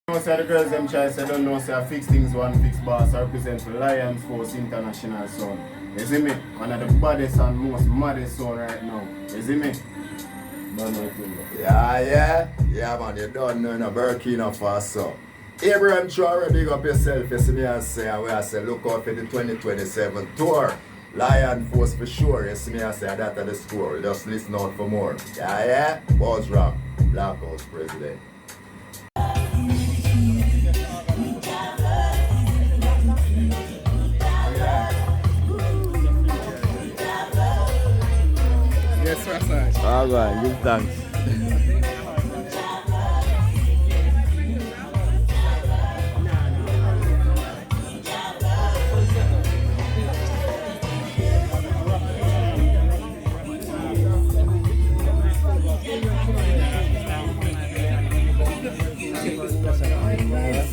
know, say the girls them try say don't know say I fix things one fix boss. I represent for Lions Force International son. You see me? One of the baddest and most maddest son right now. You see me? Don't know it. Yeah, man, you don't know no Burkina Faso. Abraham Traore, big up yourself, you see me and say, and I say, look out for the 2027 tour. Lion Force for sure, you see me and say, that at the score. Just listen out for more. Yeah, Buzz Rock, Black House President. Yes, Rasta. Alright, give thanks.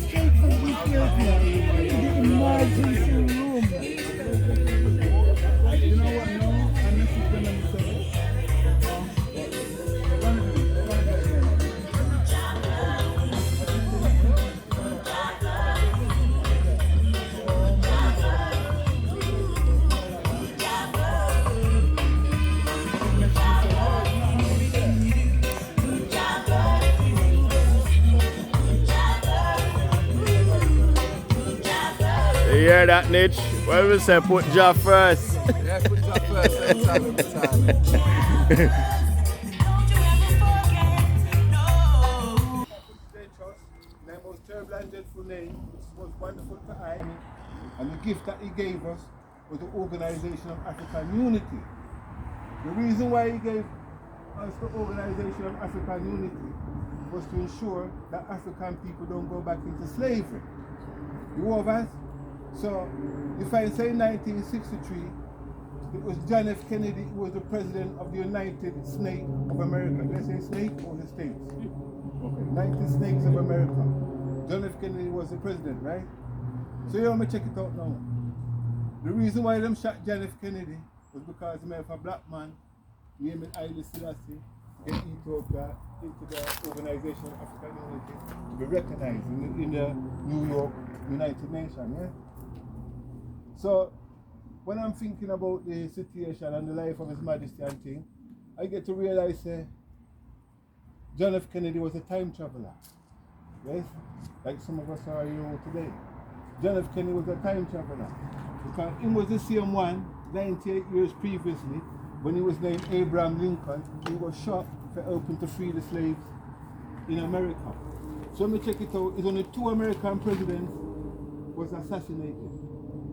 Straight from Ethiopia to the emergency room. You know what? No, I messaged them and said, You hear that, Nitch? What we say, put Jah first. Yeah, put that first every time. the most terrible and dreadful name, which was wonderful to I, and the gift that he gave us was the Organization of African Unity. The reason why he gave us the Organization of African Unity was to ensure that African people don't go back into slavery. You understand? So, if I say 1963, it was John F. Kennedy who was the president of the United Snake of America. Did I say snake or the states? Okay, United Snakes of America. John F. Kennedy was the president, right? So you want me check it out now. The reason why them shot John F. Kennedy was because he made a black man named Haile Selassie get Ethiopia into the Organization of African Unity to be recognized in the New York United Nations, yeah? So, when I'm thinking about the situation and the life of His Majesty and thing, I get to realize John F. Kennedy was a time traveler. Yes? Like some of us are here today. John F. Kennedy was a time traveler. Because he was the same one 98 years previously when he was named Abraham Lincoln. He was shot for helping to free the slaves in America. So let me check it out. It's only 2 American presidents was assassinated.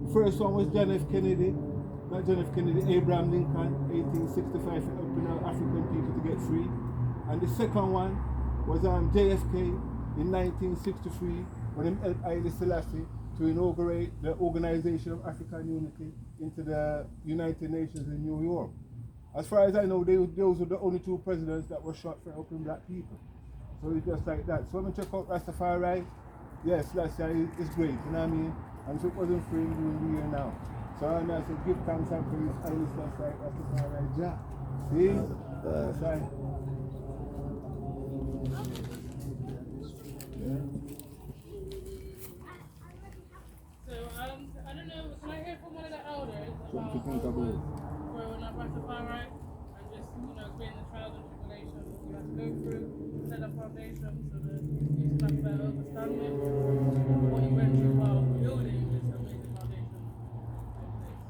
The first one was John F. Kennedy, not John F. Kennedy, Abraham Lincoln, 1865, for helping our African people to get free. And the second one was JFK in 1963 when he helped Haile Selassie to inaugurate the Organization of African Unity into the United Nations in New York. As far as I know, those were the only 2 presidents that were shot for helping black people. So it's just like that. So I'm going to check out Rastafari. Yes, Selassie is great, you know what I mean? And if it wasn't free, we wouldn't be here now. So I'm going to give thanks and praise Haile Selassie, Rastafari, Jah. See? That's right. Yeah. So, I don't know, can I hear from one of the elders What about you think about it? growing up Rastafari and just, being the trials and tribulations you have to go through, set a foundation so that you can have a better understanding of what you went through while building this amazing foundation in place?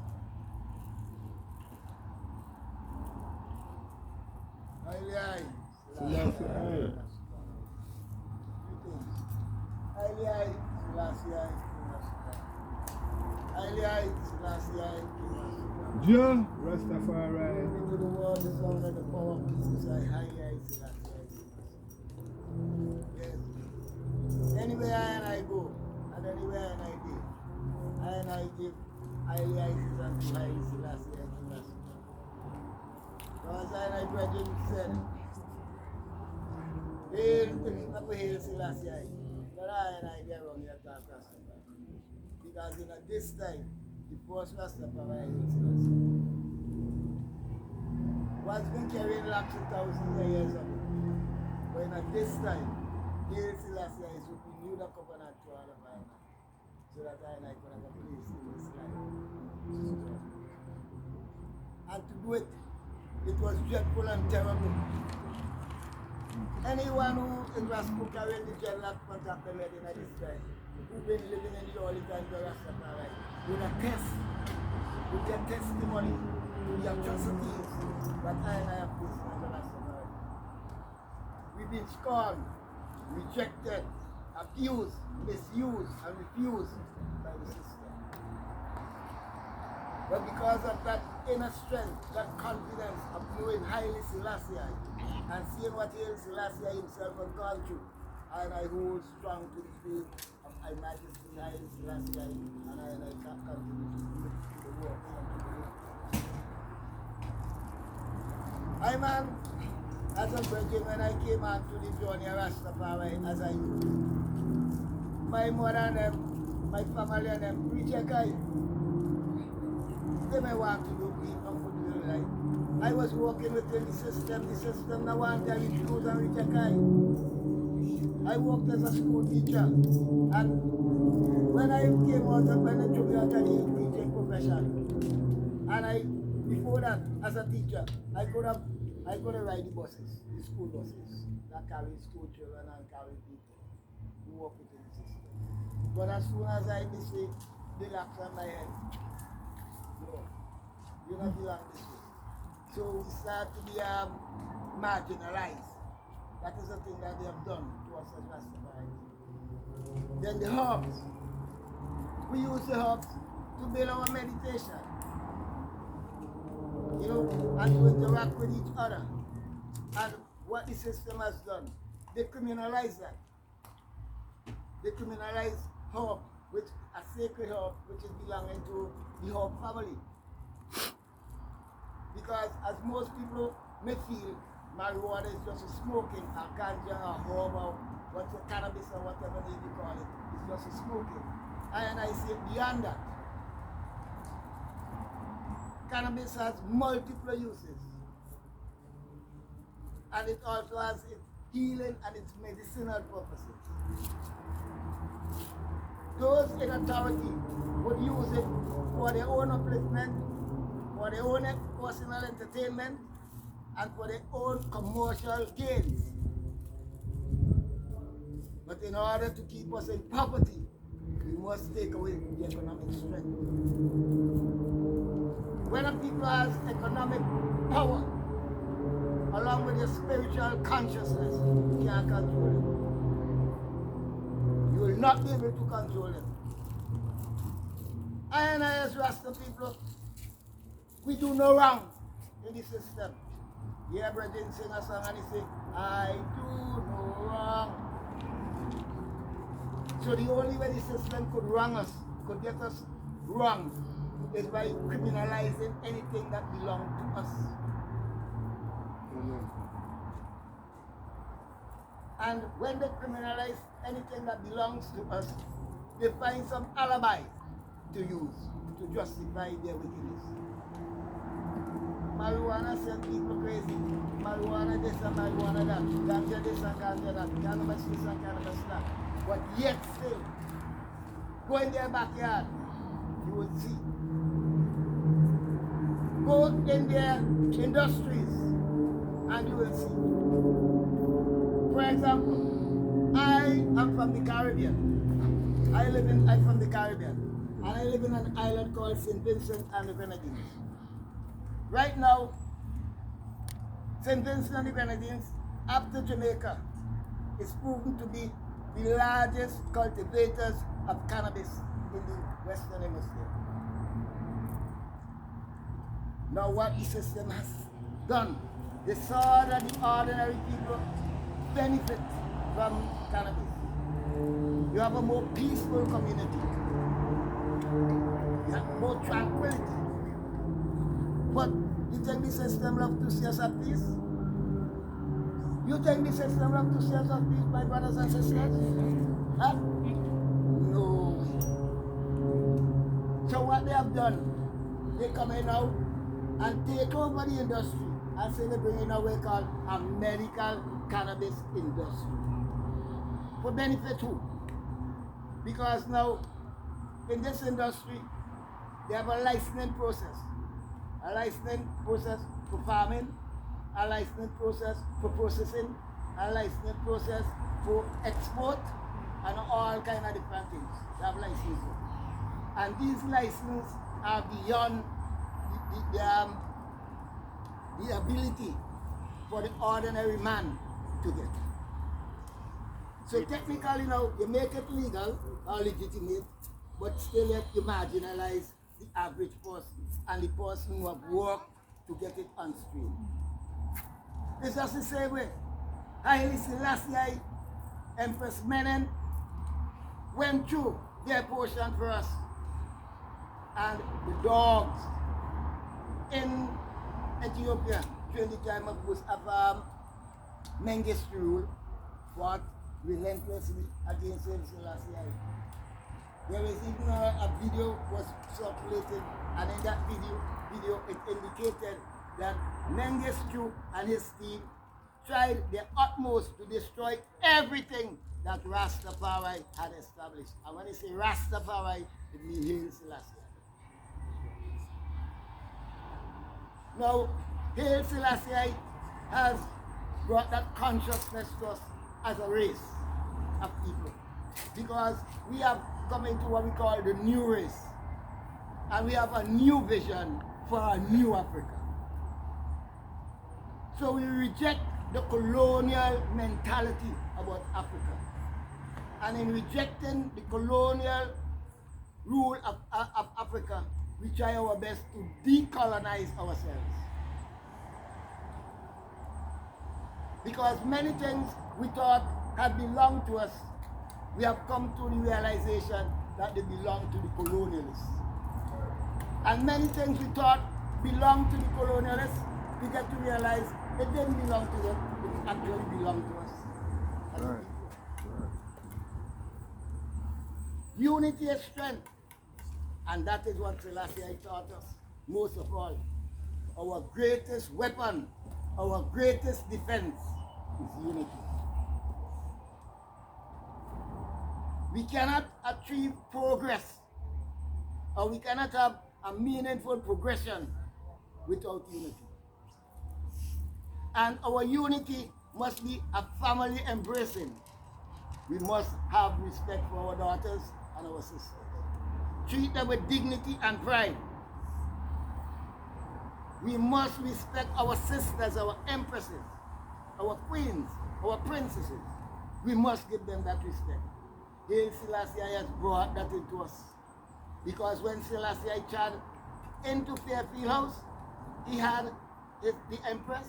Jah Rastafari. Into the world, the sound and the power of peace. Yes. Anywhere I go, and anywhere I give, I give highly ISIS and highly Selassie and Selassie. Because I graduate said, hail to hail Selassie, but I get wrong here to because this time, the first Rastafari hail Selassie was been carrying lakhs of thousands of years ago. But at this time, Hail Selassie is to renew the covenant to all of us, so that I could have a place in this life. And to do it, it was dreadful and terrible. Anyone who in Raspuka the general contact them in this time, who've been living in the holy time to Rastafari, would attest with their testimony to the atrocities that I have faced as a Rastafari. We've been scorned, rejected, abused, misused, and refused by the system. But because of that inner strength, that confidence of knowing Haile Selassie and seeing what Haile Selassie himself had gone through, and I hold strong to the faith of His Majesty Haile Selassie, and I can continue to do the work. I man, as a virgin, when I came out to the journey of Rastafari as I used, my mother and them, my family and them, reject I. They may want to do me comfortable life. I was working within the system now want to refuse and reject I worked as a school teacher, and when I came out of when I took me out of the teaching profession, and before that as a teacher, I could have ride the buses, the school buses that carry school children and carry people who work within the system. But as soon as I see the laps on my head, you don't belong this way. So we start to be marginalized. That is the thing that they have done to us as Rastafari. Then the herbs. We use the herbs to build our meditation. You know, and to interact with each other. And what the system has done, they criminalize that. They criminalize herb, which a sacred herb, which is belonging to the herb family. Because as most people may feel, marijuana is just a smoking, or ganja, or herb, or what's cannabis, or whatever name you call it. It's just a smoking. And I say beyond that, cannabis has multiple uses. And it also has its healing and its medicinal purposes. Those in authority would use it for their own upliftment, for their own personal entertainment, and for their own commercial gains. But in order to keep us in poverty, we must take away the economic strength. When a people has economic power, along with your spiritual consciousness, you can't control it. You will not be able to control it. And I as Rasta people, we do no wrong in the system. Yeah, brethren sing a song and he say, I do no wrong. So the only way the system could wrong us, could get us wrong, is by criminalizing anything that belongs to us. And when they criminalize anything that belongs to us, they find some alibi to use to justify their wickedness. Marijuana sends people crazy. Marijuana this and marijuana that. Ganja this and ganja that. Cannabis this and cannabis that. But yet still, go in their backyard, you will see. Go in their industries, and you will see. For example, I am from the Caribbean. I'm from the Caribbean. And I live in an island called St. Vincent and the Grenadines. Right now, St. Vincent and the Grenadines, after Jamaica, is proven to be the largest cultivators of cannabis in the Western Hemisphere. Now what the system has done, they saw that the ordinary people benefit from cannabis. You have a more peaceful community. You have more tranquility. But you think the system love to see us at peace? You think the system love to see us at peace, my brothers and sisters? Huh? No. So what they have done, they come in now and take over the industry and say they bring in a way called a medical cannabis industry. for benefit who? Because now, in this industry, they have a licensing process. A licensing process for farming, a licensing process for processing, a licensing process for export, and all kind of different things. They have licenses. And these licenses are beyond the ability for the ordinary man to get. So technically now, you make it legal or legitimate, but still yet you marginalize the average person and the person who have worked to get it on stream. It's just the same way. Haile Selassie, Empress Menen, went through their portion for us. And the dogs in Ethiopia during the time of Mengistu rule fought relentlessly against Haile Selassie. There is even a video was circulated, and in that video it indicated that Mengistu and his team tried their utmost to destroy everything that Rastafari had established. And when they say Rastafari, it means Haile Selassie. Now, Haile Selassie has brought that consciousness to us as a race of people, because we have come into what we call the new race, and we have a new vision for a new Africa. So we reject the colonial mentality about Africa, and in rejecting the colonial rule of Africa, we try our best to decolonize ourselves. Because many things we thought had belonged to us, we have come to the realization that they belong to the colonialists. And many things we thought belonged to the colonialists, we get to realize it didn't belong to them, it actually belonged to us. Right. Unity is strength. And that is what Selassie taught us, most of all. Our greatest weapon, our greatest defense is unity. We cannot achieve progress, or we cannot have a meaningful progression without unity. And our unity must be a family embracing. We must have respect for our daughters and our sisters. Treat them with dignity and pride. We must respect our sisters, our empresses, our queens, our princesses. We must give them that respect. Haile Selassie has brought that into us. Because when Selassie came into Fairfield House, he had the empress,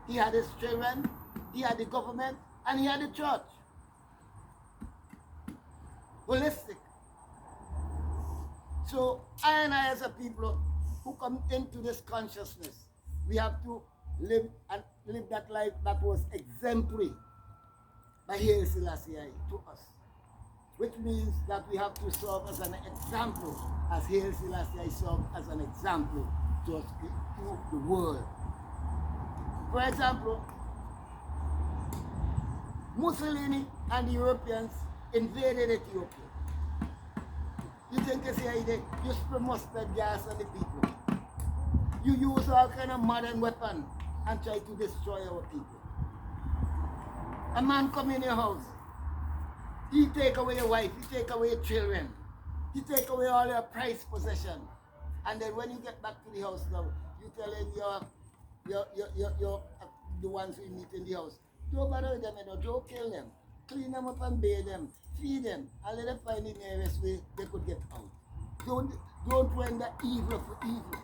he had his children, he had the government, and he had the church. Holistic. So I and I as a people who come into this consciousness, we have to live that life that was exemplary by Haile Selassie to us. Which means that we have to serve as an example, as Haile Selassie served as an example to us, to the world. For example, Mussolini and the Europeans invaded Ethiopia. You think you say you spray mustard gas on the people. You use all kind of modern weapon and try to destroy our people. A man come in your house, he take away your wife, he take away your children, he take away all your prized possession. And then when you get back to the house now, you tell him the ones we meet in the house, don't bother with them, don't kill them. Clean them up and bathe them, feed them, and let them find the nearest way they could get out. Don't render evil for evil.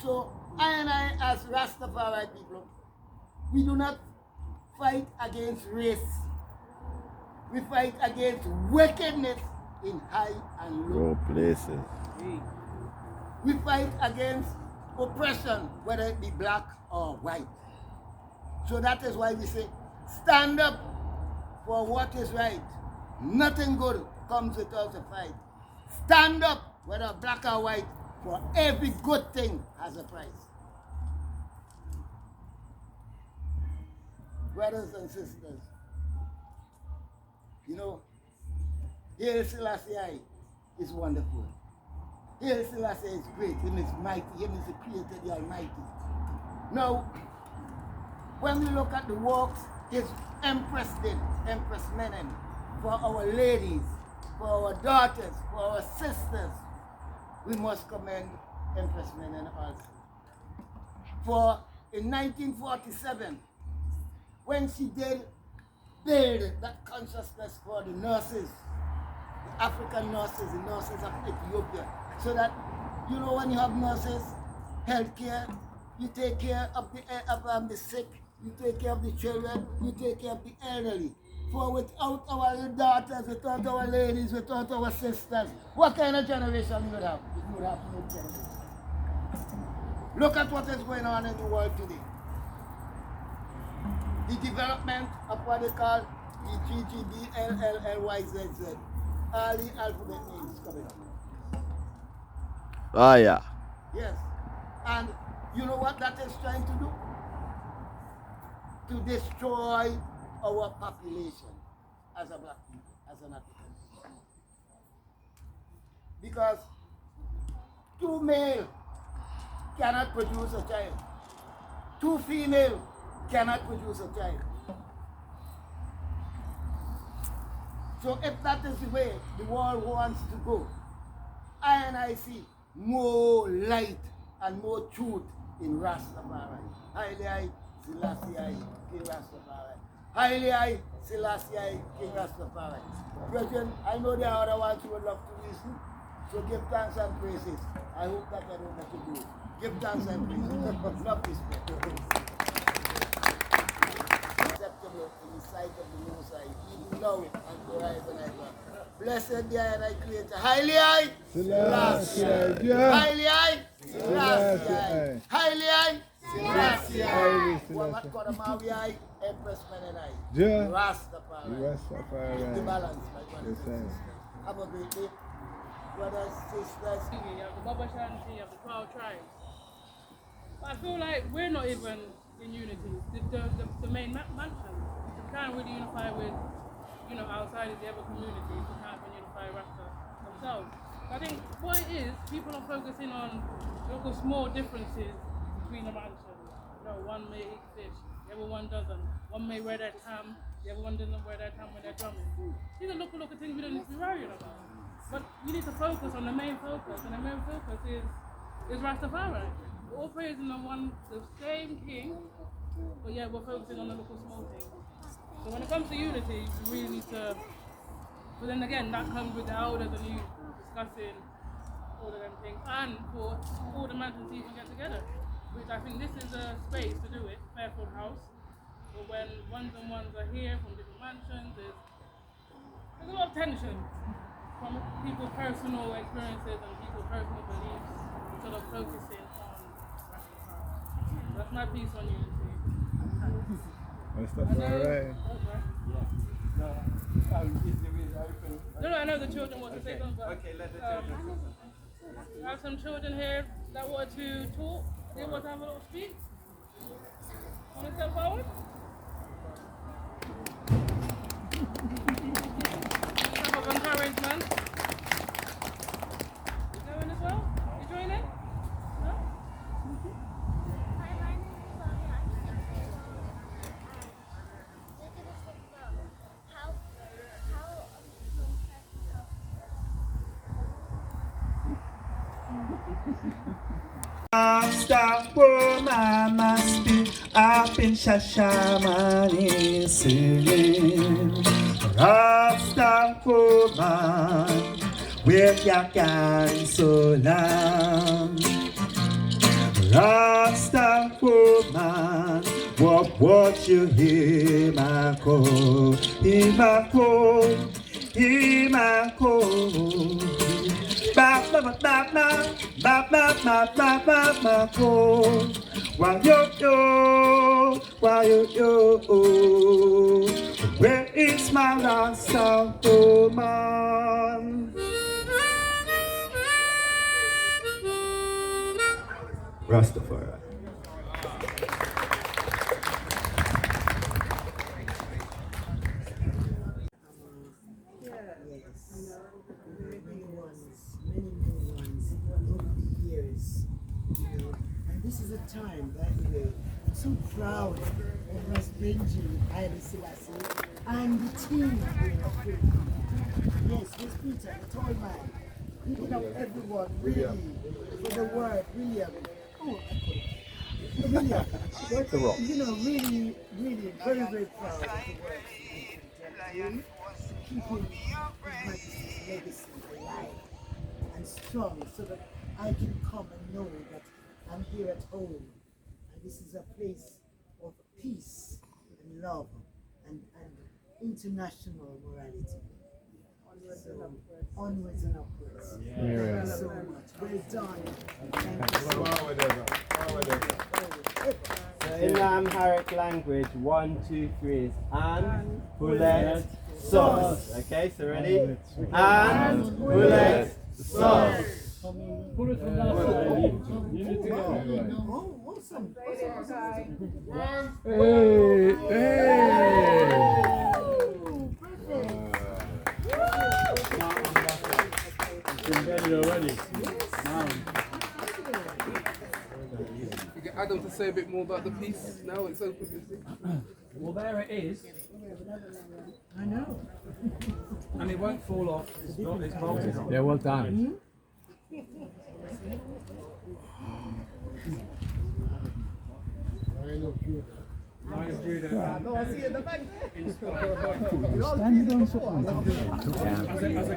So I and I, as Rastafari people, we do not fight against race. We fight against wickedness in high and low places. We fight against oppression, whether it be black or white. So that is why we say, stand up for what is right. Nothing good comes without a fight. Stand up, whether black or white, for every good thing has a price. Brothers and sisters, You know, Haile Selassie is wonderful. Haile Selassie is great, Him is mighty, Him is the creator, the Almighty. Now, when we look at the works, His Empress did, Empress Menem, for our ladies, for our daughters, for our sisters, we must commend Empress Menem also. For in 1947, when she did build that consciousness for the nurses, the African nurses, the nurses of Ethiopia, so that, you know, when you have nurses, healthcare, you take care of the sick, you take care of the children, you take care of the elderly. For without our daughters, without our ladies, without our sisters, what kind of generation we would have? We would have no generation. Look at what is going on in the world today. The development of what they call the GGDLLYZZ. All the alphabet names coming up. Ah, yeah. Yes. And you know what that is trying to do? To destroy our population as a black people, as an African. Because 2 male cannot produce a child. 2 female cannot produce a child. So if that is the way the world wants to go, I see more light and more truth in Rastafari. Haile Selassie, King Rastafari. Haile Selassie, King Rastafari. Brethren, I know there are other ones who would love to listen, so give thanks and praises. I hope that I don't have to do it. Give thanks and praises. Love this people. Acceptable in the sight of the Most High, even now and forever and ever. Blessed be I Creator. Haile Selassie. Haile Selassie. Haile Selassie. What God of Maui, Empress Menenai. Rastafari. The balance, my brothers and sisters. Have a great day. Brothers, sisters. You have the Baba Shanti, you have the 12 tribes. But I feel like we're not even in unity. The main mansion. We can't really unify with, you know, outside of the other communities. We can't even unify Rasta themselves. I think what it is, people are focusing on local small differences between the mansions. You know, one may eat fish, the other one doesn't. One may wear their tam, the other one doesn't wear their tam when they're drumming. These are local things we don't need to be worrying about. But we need to focus on the main focus, and the main focus is Rastafari. We're all praising the same king, but yet we're focusing on the little small things. So when it comes to unity, we really need to, but then again, that comes with the elders and you discussing all of them things, and for all the mansions to even get together, which I think this is a space to do it, Fairfield House, but when ones and ones are here from different mansions, there's a lot of tension from people's personal experiences and people's personal beliefs, sort of focusing on Rastafari. That's my piece on unity. Rastafari. No, I know the children want to say something, but Okay, let the children I have some children here that want to talk. They want to have a little speech. Want to step forward? Type of encouragement. You going as well? You joining? No? Hi, my name is Sonia. I'm just going to talk about how Stop, oh, mama, speak up in Shashamane singing. Rasta woman, where you can so long. Rasta woman, what you hear, my call, hear my call. Ba ba ba ba ba ba ba ba ba ba ko. Why yo. Where is my Rasta woman? Rastafari. proud of West Benji, Haile Selassie, and the team. Yes, Miss Peter, the tall man. Picking up everyone, really, for the word, William. Oh, William. You know, really, really, very, very proud of the work keeping His Majesty's legacy alive and strong so that I can come and know that I'm here at home and this is a place of peace and love and international morality. Onwards and upwards. Thank you so much. Well done. Thank you so much. So in Amharic language, 1, 2, 3 is and, bullet, sauce. Okay, so ready? And, bullet, sauce. Bullet from last You need to go. Oh, awesome. Ready already. You get Adam to say a bit more about the piece now it's open. Well, there it is, I know. and it won't fall off. It's bolted on. Yeah, well done. Lion of Judah. No, I see it in the back. As a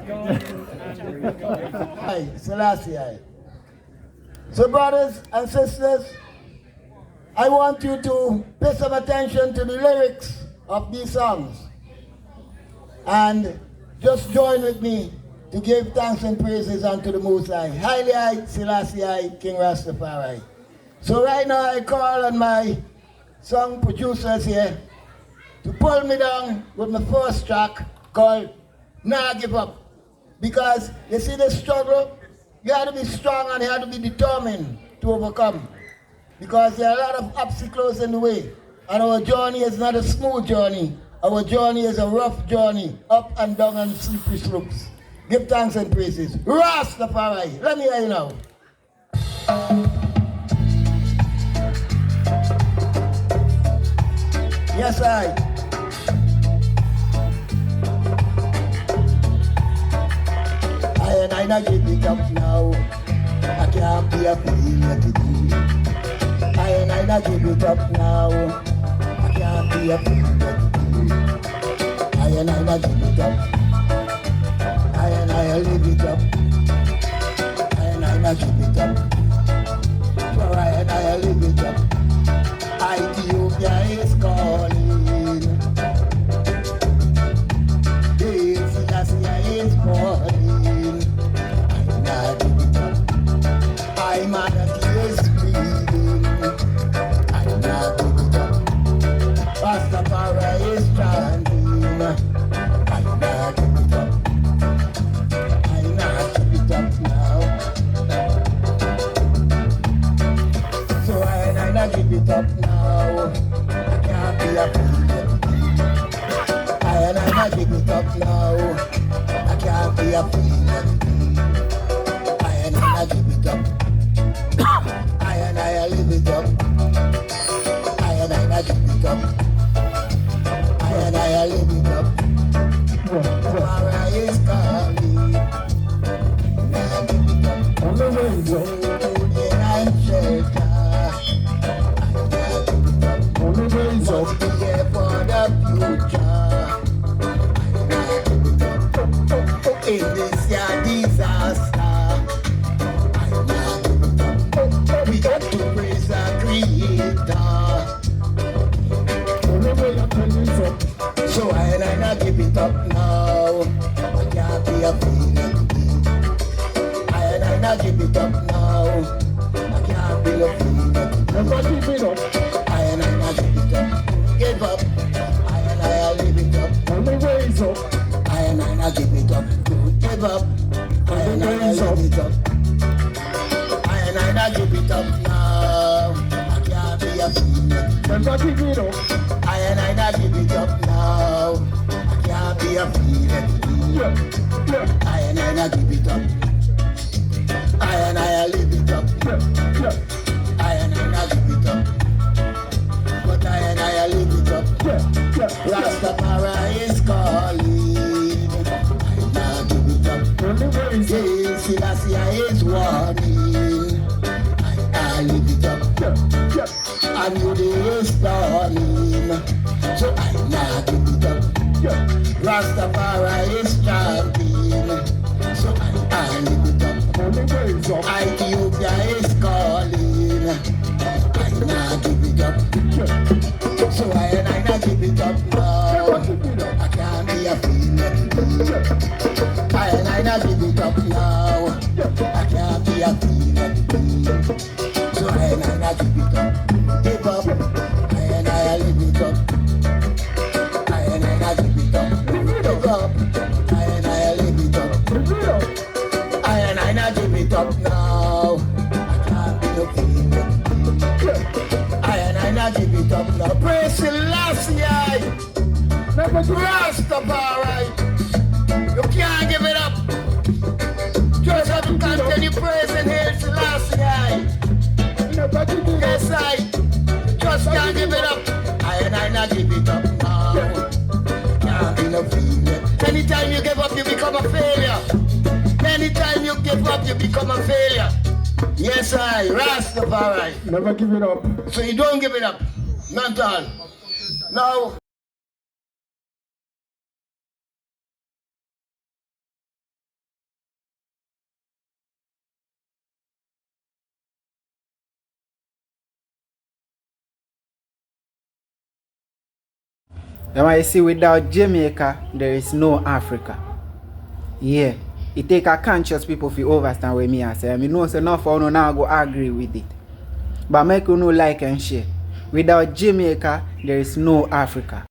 guardian and a guide. Hi, Selassie. So brothers and sisters, I want you to pay some attention to the lyrics of these songs and just join with me to give thanks and praises unto the Most High. Haile Selassie, King Rastafari. So right now I call on my song producers here to pull me down with my first track called Nah Give Up. Because you see the struggle, you have to be strong and you have to be determined to overcome. Because there are a lot of obstacles in the way. And our journey is not a smooth journey. Our journey is a rough journey, up and down and slippery slopes. Give thanks and praises. Rastafari. Let me hear you now. Yes, I and I not give it up now. I can't be a failure today. I not give it up now. I can't be a failure today. I not give it up. I live it up. I not give it up. For I live it up. Ethiopia is calling. Yes, Selassie is calling. I not give it up. I monarchy is breathing. I not give it up. Rastafari is chanting. I not give it up. I not give it up now. So I not give it up now. I can't be a failure. I not give it up now. I can't be a failure. I not give it up. I live it up. I not give it up. I live it up. Tomorrow is coming. I give it up. On the way, food and shelter. On the way, must be here for the future. In this year disaster, we got to praise our Creator. So I not give it up now. I can't be a failure. I not give it up now. I can't be a failure. Never give it up. I not give it up. Give up. I live it up. On the ways up. I not give it up. Give up. I live it up. I not give it up now. I can't be a failure. Never give it up. I not give it up now. I can't be a failure. I not give it up. I live it up. I not give it up. But Rastafari is chanting. So I live it up. Ethiopia is calling. I not give it up. So I not give it up now. I can't be a female. I not give it up now. I can't be a female. So I not give it up. Give up. I live it up. I not give it up. Give up. I live it up. I not give it up now. I can't be no female. I not give it up now. Praise the last year. Rastafari. You can't give it up. Just have to continue praising Hail Selassie. Yes, I just can't give it up. I not give it up now. Can't be no failure. Anytime you give up, you become a failure. Anytime you give up, you become a failure. Yes, I Rastafari. Never give it up. So you don't give it up. Not at all. No. Now I see without Jamaica, there is no Africa. Yeah. It take a conscious people to understand what me I say. I mean, no, so enough for no now go agree with it. But make you know like and share. Without Jamaica, there is no Africa.